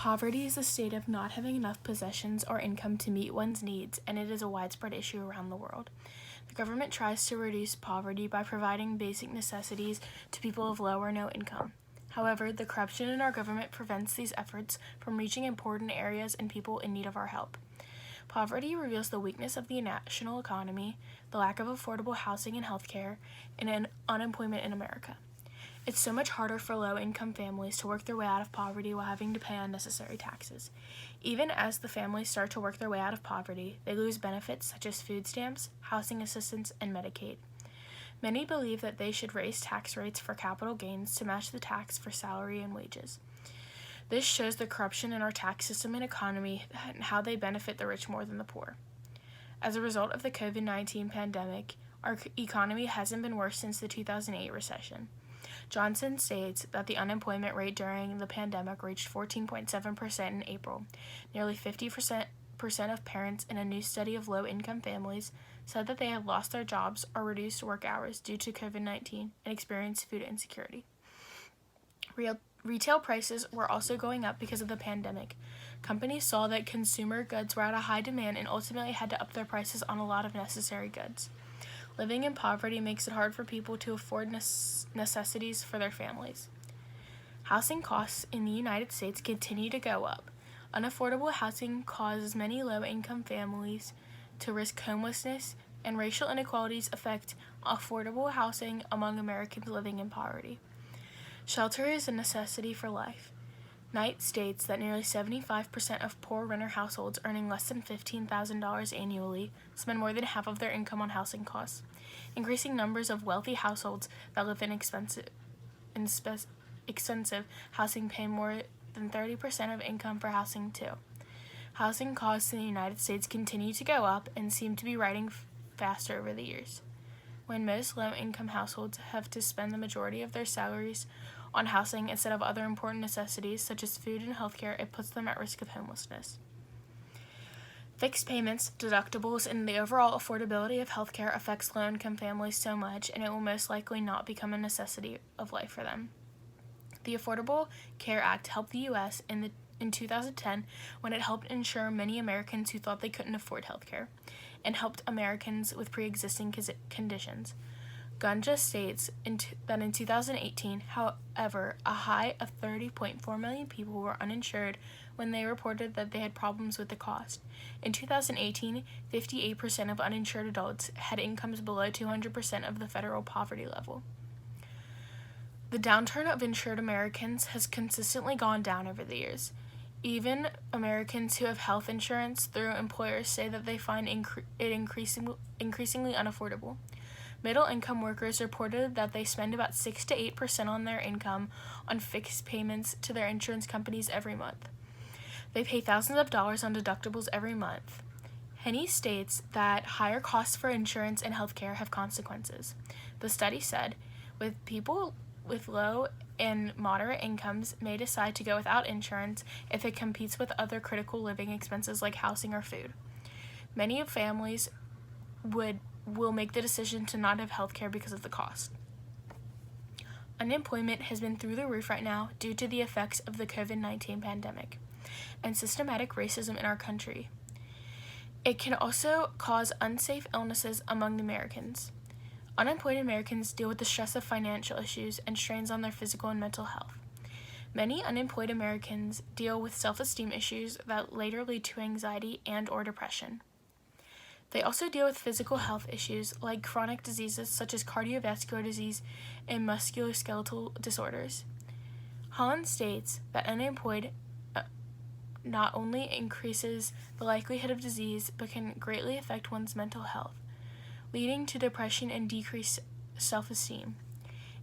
Poverty is a state of not having enough possessions or income to meet one's needs, and it is a widespread issue around the world. The government tries to reduce poverty by providing basic necessities to people of low or no income. However, the corruption in our government prevents these efforts from reaching important areas and people in need of our help. Poverty reveals the weakness of the national economy, the lack of affordable housing and healthcare, and unemployment in America. It's so much harder for low-income families to work their way out of poverty while having to pay unnecessary taxes. Even as the families start to work their way out of poverty, they lose benefits such as food stamps, housing assistance, and Medicaid. Many believe that they should raise tax rates for capital gains to match the tax for salary and wages. This shows the corruption in our tax system and economy and how they benefit the rich more than the poor. As a result of the COVID-19 pandemic, our economy hasn't been worse since the 2008 recession. Johnson states that the unemployment rate during the pandemic reached 14.7% in April. Nearly 50% of parents in a new study of low-income families said that they had lost their jobs or reduced work hours due to COVID-19 and experienced food insecurity. Retail prices were also going up because of the pandemic. Companies saw that consumer goods were at a high demand and ultimately had to up their prices on a lot of necessary goods. Living in poverty makes it hard for people to afford necessities for their families. Housing costs in the United States continue to go up. Unaffordable housing causes many low-income families to risk homelessness, and racial inequalities affect affordable housing among Americans living in poverty. Shelter is a necessity for life. Knight states that nearly 75% of poor renter households earning less than $15,000 annually spend more than half of their income on housing costs. Increasing numbers of wealthy households that live in expensive housing pay more than 30% of income for housing too. Housing costs in the United States continue to go up and seem to be rising faster over the years. When most low-income households have to spend the majority of their salaries on housing instead of other important necessities such as food and healthcare, it puts them at risk of homelessness. Fixed payments, deductibles, and the overall affordability of healthcare affects low-income families so much, and it will most likely not become a necessity of life for them. The Affordable Care Act helped the U.S. in 2010 when it helped insure many Americans who thought they couldn't afford healthcare, and helped Americans with pre-existing conditions. Gunja states that in 2018, however, a high of 30.4 million people were uninsured when they reported that they had problems with the cost. In 2018, 58% of uninsured adults had incomes below 200% of the federal poverty level. The downturn of insured Americans has consistently gone down over the years. Even Americans who have health insurance through employers say that they find it increasingly unaffordable. Middle-income workers reported that they spend about 6 to 8% on their income on fixed payments to their insurance companies every month. They pay thousands of dollars on deductibles every month. Henney states that higher costs for insurance and healthcare have consequences. The study said, with people with low and moderate incomes may decide to go without insurance if it competes with other critical living expenses like housing or food. Many families will make the decision to not have health care because of the cost. Unemployment has been through the roof right now due to the effects of the COVID-19 pandemic and systematic racism in our country. It can also cause unsafe illnesses among Americans. Unemployed Americans deal with the stress of financial issues and strains on their physical and mental health. Many unemployed Americans deal with self-esteem issues that later lead to anxiety and/or depression. They also deal with physical health issues like chronic diseases such as cardiovascular disease and musculoskeletal disorders. Holland states that unemployed not only increases the likelihood of disease but can greatly affect one's mental health, leading to depression and decreased self-esteem.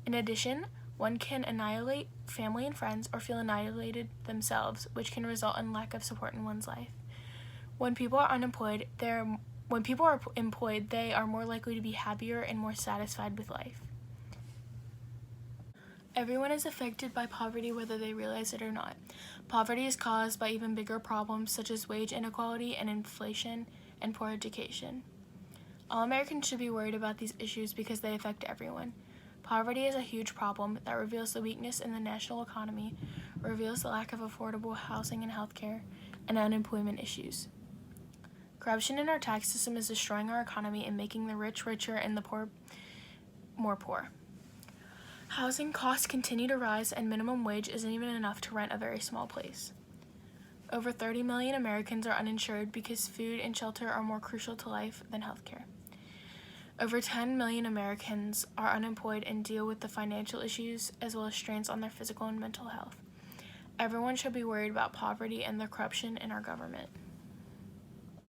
In addition, one can annihilate family and friends or feel annihilated themselves, which can result in lack of support in one's life. When people are employed, they are more likely to be happier and more satisfied with life. Everyone is affected by poverty whether they realize it or not. Poverty is caused by even bigger problems such as wage inequality and inflation and poor education. All Americans should be worried about these issues because they affect everyone. Poverty is a huge problem that reveals the weakness in the national economy, reveals the lack of affordable housing and healthcare and unemployment issues. Corruption in our tax system is destroying our economy and making the rich richer and the poor more poor. Housing costs continue to rise, and minimum wage isn't even enough to rent a very small place. Over 30 million Americans are uninsured because food and shelter are more crucial to life than healthcare. Over 10 million Americans are unemployed and deal with the financial issues as well as strains on their physical and mental health. Everyone should be worried about poverty and the corruption in our government.